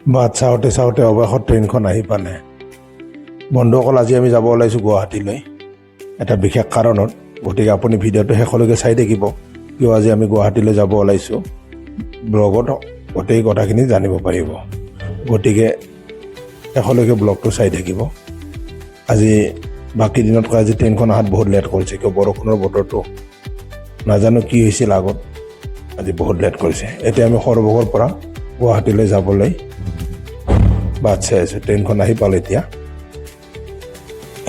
বাট চাওঁতে চাওঁতে অৱশেষত ট্ৰেইনখন আহি পালে। বন্ধুসকল, আজি আমি যাব ওলাইছোঁ গুৱাহাটীলৈ এটা বিশেষ কাৰণত। গতিকে আপুনি ভিডিঅ'টো শেষলৈকে চাই থাকিব, কিয় আজি আমি গুৱাহাটীলৈ যাব ওলাইছোঁ। ব্লগত গোটেই কথাখিনি জানিব পাৰিব। গতিকে শেষলৈকে ব্লগটো চাই থাকিব। আজি বাকী দিনতকৈ আজি ট্ৰেইনখন অহাত বহুত লেট কৰিছে, কিয় বৰষুণৰ বতৰটো নাজানো কি হৈছিল আগত, আজি বহুত লেট কৰিছে। এতিয়া আমি সৰভোগৰ পৰা গুৱাহাটীলৈ যাবলৈ বাট চাই আছোঁ। ট্ৰেইনখন আহি পালে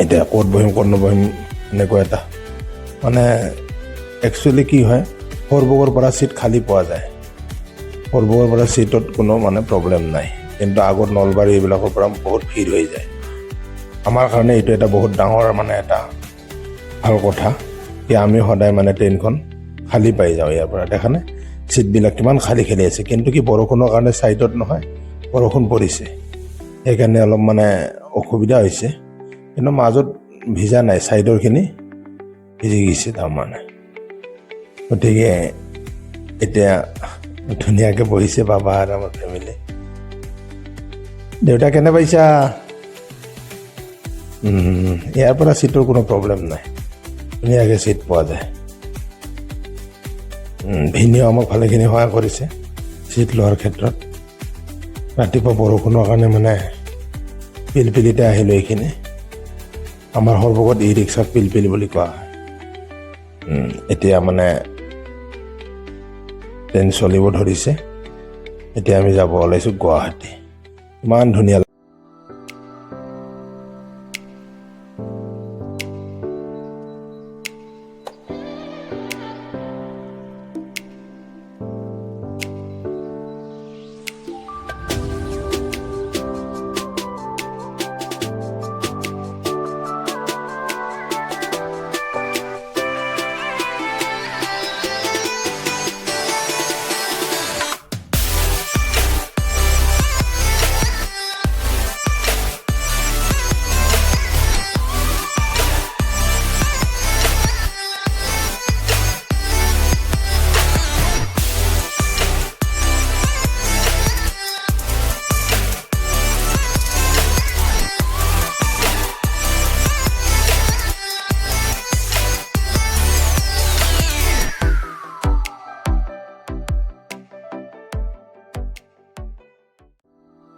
এতিয়া ক'ত বহিম ক'ত নবহিম এনেকুৱা এটা মানে একচুৱেলি কি হয়, সৰভোগৰ পৰা ছিট খালী পোৱা যায়। সৰভোগৰ পৰা ছিটত কোনো মানে প্ৰব্লেম নাই, কিন্তু আগত নলবাৰী এইবিলাকৰ পৰা বহুত ভিৰ হৈ যায়। আমাৰ কাৰণে এইটো এটা বহুত ডাঙৰ মানে এটা ভাল কথা কি আমি সদায় মানে ট্ৰেইনখন খালী পাই যাওঁ। ইয়াৰ পৰা দেখা নাই ছিটবিলাক কিমান খালী খালী আছে, কিন্তু কি বৰষুণৰ কাৰণে ছাইডত নহয়, বৰষুণ পৰিছে সেইকাৰণে অলপ মানে অসুবিধা হৈছে। কিন্তু মাজত ভিজা নাই, ছাইডৰখিনি ভিজি গৈছে তাৰমানে। গতিকে এতিয়া ধুনীয়াকৈ বহিছে বাবা আৰু আমাৰ ফেমিলি। দেউতা কেনে পাইছা? ইয়াৰ পৰা ছিটৰ কোনো প্ৰব্লেম নাই, ধুনীয়াকৈ ছিট পোৱা যায়। ভিনিও আমাক ভালেখিনি সহায় কৰিছে ছিট লোৱাৰ ক্ষেত্ৰত। ৰাতিপুৱা বৰষুণৰ কাৰণে মানে পিলপিলিতে আহিলোঁ। এইখিনি আমাৰ সৰভোগত ই ৰিক্সাক পিলপিলি বুলি কোৱা হয়। এতিয়া মানে ট্ৰেইন চলিব ধৰিছে। এতিয়া আমি যাব ওলাইছোঁ গুৱাহাটী। ইমান ধুনীয়া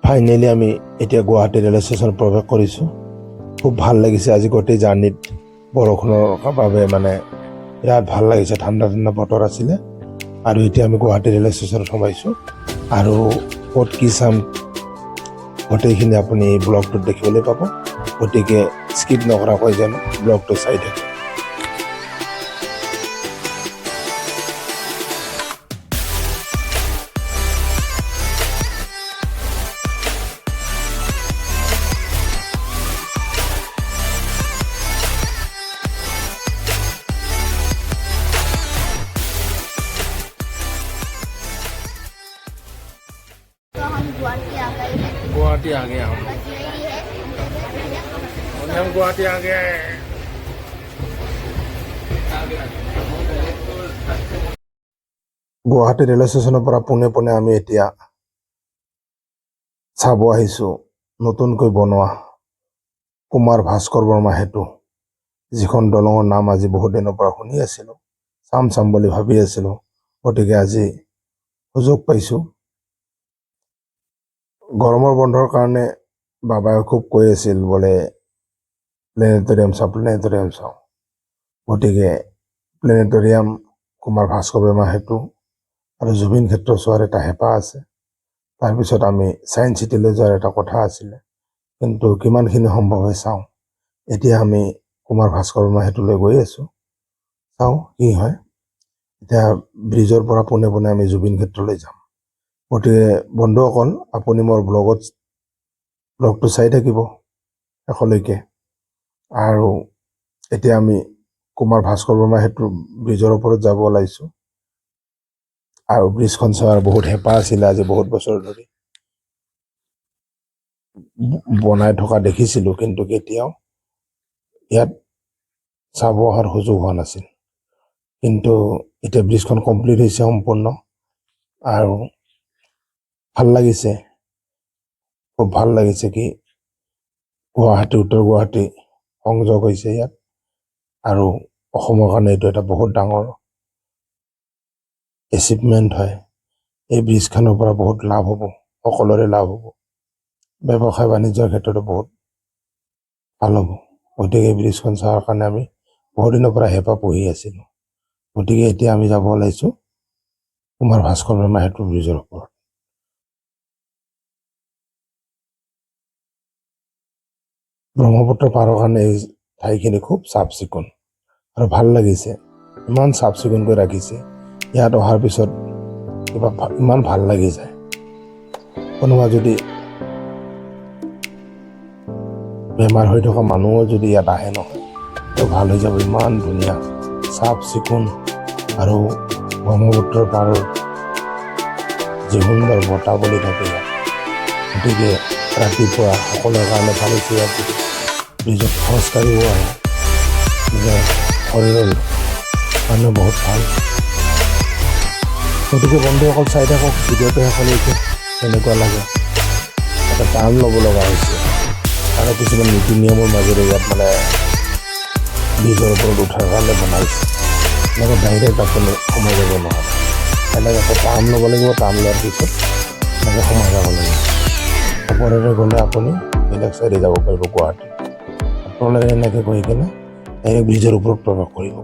ফাইনেলি আমি এতিয়া গুৱাহাটী ৰেল ষ্টেচন প্ৰৱেশ কৰিছোঁ। খুব ভাল লাগিছে আজি গোটেই জাৰ্ণিত। বৰষুণৰ বাবে মানে বিৰাট ভাল লাগিছে, ঠাণ্ডা ঠাণ্ডা বতৰ আছিলে। আৰু এতিয়া আমি গুৱাহাটী ৰেল ষ্টেচনত সোমাইছোঁ আৰু ক'ত কি চাম গোটেইখিনি আপুনি এই ব্লগটোত দেখিবলৈ পাব। গতিকে স্কিপ নকৰাকৈ যেন ব্লগটো চাই থাকে। तो हम गुवाहाटी आ गए हैं। गुवाहाटी आ गए हम बस यही है, हम गुवाहाटी आ गए। গুৱাহাটী ৰেল ষ্টেচনৰ পৰা পোনে পোনে আমি এতিয়া চাব আহিছোঁ নতুনকৈ বনোৱা কুমাৰ ভাস্কৰ বৰ্মা সেতু, যিখন দলঙৰ নাম আজি বহুত দিনৰ পৰা শুনি আছিলোঁ, চাম বুলি ভাবি আছিলোঁ। গতিকে আজি সুযোগ পাইছোঁ। গৰমৰ বন্ধৰ কাৰণে বাবাই খুব কৈ আছিল বোলে প্লেনেটৰিয়াম চাওঁ। গতিকে প্লেনেটৰিয়াম, কুমাৰ ভাস্কৰ বৰ্মা সেতু আৰু জুবিন ক্ষেত্ৰ চোৱাৰ এটা হেঁপাহ আছে। তাৰপিছত আমি ছায়েন্স চিটিলৈ যোৱাৰ এটা কথা আছিলে, কিন্তু কিমানখিনি সম্ভৱ হয় চাওঁ। এতিয়া আমি কুমাৰ ভাস্কৰ বৰ্মা সেতুলৈ গৈ আছোঁ, চাওঁ কি হয়। এতিয়া ব্ৰিজৰ পৰা পোনে পোনে আমি জুবিন ক্ষেত্ৰলৈ যাম। গতিকে বন্ধুসকল, আপুনি মোৰ ব্লগটো চাই থাকিব শেষলৈকে। আৰু এতিয়া আমি কুমাৰ ভাস্কৰ বৰ্মা সেতুৰ ব্ৰিজৰ ওপৰত যাব ওলাইছোঁ। আৰু ব্ৰিজখন চোৱাৰ বহুত হেঁপাহ আছিলে। আজি বহুত বছৰ ধৰি বনাই থকা দেখিছিলোঁ, কিন্তু কেতিয়াও ইয়াত চাব অহাৰ সুযোগ হোৱা নাছিল। কিন্তু এতিয়া ব্ৰিজখন কমপ্লিট হৈছে সম্পূৰ্ণ, আৰু ভাল লাগিছে। খুব ভাল লাগিছে কি গুৱাহাটী উত্তৰ গুৱাহাটী সংযোগ হৈছে ইয়াত আৰু অসমৰ কাৰণে এইটো এটা বহুত ডাঙৰ এচিভমেণ্ট হয়। এই ব্ৰিজখনৰ পৰা বহুত লাভ হ'ব, সকলোৰে লাভ হ'ব, ব্যৱসায় বাণিজ্যৰ ক্ষেত্ৰতো বহুত ভাল হ'ব। গতিকে এই ব্ৰিজখন চোৱাৰ কাৰণে আমি বহুত দিনৰ পৰা হেঁপাহ পুহি আছিলোঁ। গতিকে এতিয়া আমি যাব ওলাইছোঁ কুমাৰ ভাস্কৰ বৰ্মা সেতু ব্ৰিজৰ ওপৰত। ব্ৰহ্মপুত্ৰ পাৰৰ কাৰণে এই ঠাইখিনি খুব চাফ চিকুণ আৰু ভাল লাগিছে। ইমান চাফ চিকুণকৈ ৰাখিছে, ইয়াত অহাৰ পিছত কিবা ইমান ভাল লাগি যায়। কোনোবা যদি বেমাৰ হৈ থকা মানুহো যদি ইয়াত আহে নহয় তো ভাল হৈ যাব। ইমান ধুনীয়া চাফ চিকুণ আৰু ব্ৰহ্মপুত্ৰৰ পাৰৰ যি সুন্দৰ বতাহ বলি থাকে ইয়াত। গতিকে ৰাতিপুৱা সকলোৰে কাৰণে ভাল হৈছে। ইয়াত ব্ৰিজত খোজকাঢ়িব আহে, নিজৰ শৰীৰৰ কাৰণে বহুত ভাল। গতিকে বন্ধুসকল চাই থাকক ভিডিঅ'টো শেষলৈকে কেনেকুৱা লাগে। এটা টাৰ্ণ ল'ব লগা হৈছে আৰু কিছুমান নীতি নিয়মৰ মাজেৰে ইয়াত মানে ব্ৰিজৰ ওপৰত উঠাৰ কাৰণে বনাইছে। এনেকৈ ডাইৰেক্ট আপুনি সোমাই যাব নোৱাৰে, এনেকৈ আকৌ টাৰ্ণ ল'ব লাগিব, টাৰ্ণ লোৱাৰ পিছত এনেকৈ সোমাই যাব লাগিব। ওপৰেৰে গ'লে আপুনি বেলেগ চাইডে যাব পাৰিব গুৱাহাটী, তলেৰে এনেকৈ গৈ কিনে ডাইৰেক্ট ব্ৰিজৰ ওপৰত প্ৰৱেশ কৰিব।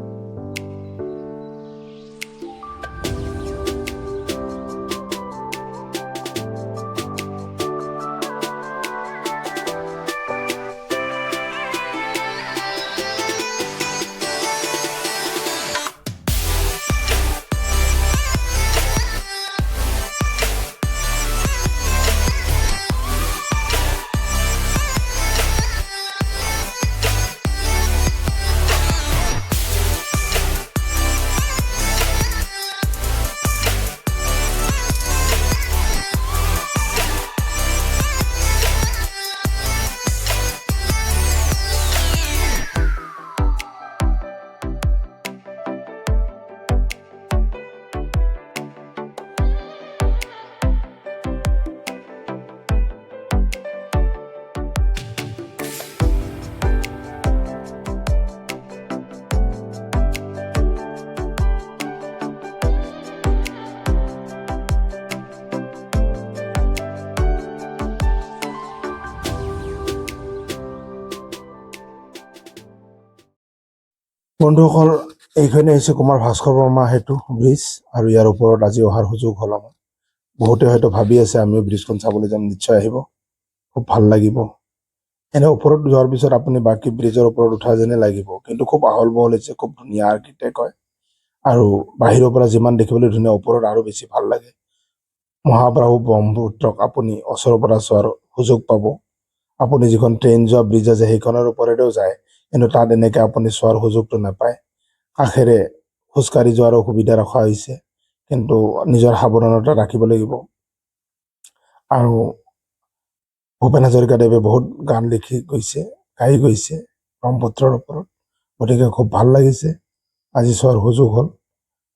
বন্ধুসকল এইখিনি হৈছে কুমাৰ ভাস্কৰ বৰ্মা সেতু ব্ৰিজ আৰু ইয়াৰ ওপৰত আজি অহাৰ সুযোগ হ'ল আমাৰ। বহুতে হয়তো ভাবি আছে আমিও ব্ৰিজখন চাবলৈ যাম, নিশ্চয় আহিব, খুব ভাল লাগিব। এনে ওপৰত যোৱাৰ পিছত আপুনি বাকী ব্ৰিজৰ ওপৰত উঠা যেনে লাগিব, কিন্তু খুব আহল বহল হৈছে, খুব ধুনীয়া আৰ্কিটেক্ট হয় আৰু বাহিৰৰ পৰা যিমান দেখিবলৈ ধুনীয়া ওপৰত আৰু বেছি ভাল লাগে। মহাবাহু ব্ৰহ্মপুত্ৰক আপুনি ওচৰৰ পৰা চোৱাৰ সুযোগ পাব। আপুনি যিখন ট্ৰেইন যোৱা ব্ৰিজ আছে সেইখনৰ ওপৰেৰেও যায়, কিন্তু তাত এনেকৈ আপুনি চোৱাৰ সুযোগটো নাপায়। কাষেৰে খোজকাঢ়ি যোৱাৰো সুবিধা ৰখা হৈছে, কিন্তু নিজৰ সাৱধানতা ৰাখিব লাগিব। আৰু ভূপেন হাজৰিকাদেৱে বহুত গান লিখি গৈছে, গাই গৈছে ব্ৰহ্মপুত্ৰৰ ওপৰত। গতিকে খুব ভাল লাগিছে, আজি চোৱাৰ সুযোগ হ'ল।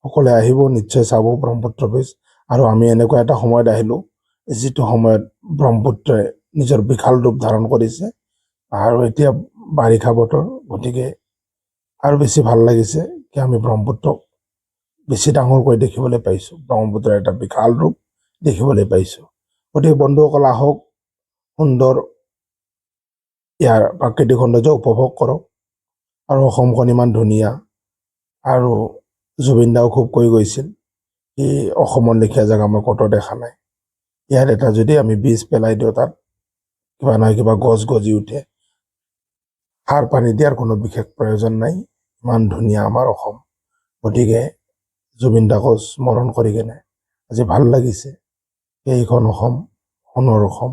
সকলোৱে আহিব, নিশ্চয় চাব ব্ৰহ্মপুত্ৰ ব্ৰিজ। আৰু আমি এনেকুৱা এটা সময়ত আহিলোঁ যিটো সময়ত ব্ৰহ্মপুত্ৰই নিজৰ বিশাল ৰূপ ধাৰণ কৰিছে আৰু এতিয়া বাৰিষা বতৰ। গতিকে আৰু বেছি ভাল লাগিছে কি আমি ব্ৰহ্মপুত্ৰক বেছি ডাঙৰকৈ দেখিবলৈ পাইছোঁ, ব্ৰহ্মপুত্ৰৰ এটা বিশাল ৰূপ দেখিবলৈ পাইছোঁ। গতিকে বন্ধুসকল আহক, সুন্দৰ ইয়াৰ প্ৰাকৃতিক সৌন্দৰ্য উপভোগ কৰক। আৰু অসমখন ইমান ধুনীয়া, আৰু জুবিন দাও খুব কৈ গৈছিল কি অসমৰ লেখীয়া জেগা মই ক'তো দেখা নাই। ইয়াত এটা যদি আমি বীজ পেলাই দিওঁ তাত কিবা নহয় কিবা গছ গজি উঠে। সাৰ পানী দিয়াৰ কোনো বিশেষ প্ৰয়োজন নাই, ইমান ধুনীয়া আমাৰ অসম। গতিকে জুবিন দাক স্মৰণ কৰি কেনে আজি ভাল লাগিছে। এইখন অসম সোণৰ অসম।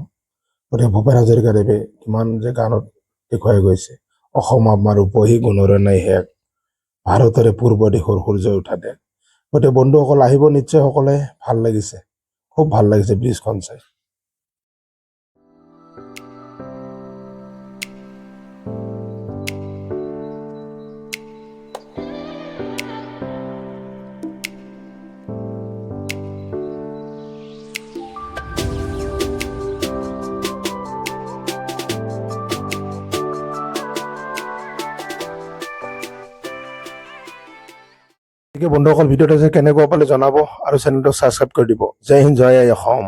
গতিকে ভূপেন হাজৰিকাদেৱে কিমান যে গানত দেখুৱাই গৈছে, অসম আমাৰ উপহি গুণৰে নাই শেষ, ভাৰতৰে পূৰ্ব দিশৰ সূৰ্য উঠা দেশ। গতিকে বন্ধুসকল আহিব নিশ্চয় সকলোৱে, ভাল লাগিছে, খুব ভাল লাগিছে ব্ৰিজখন চাই। গতিকে বন্ধুসকল ভিডিঅ'টো যে কেনেকুৱা পালে জনাব আৰু চেনেলটো ছাবস্ক্ৰাইব কৰি দিব। জয় হিন্দ, জয় আই অসম।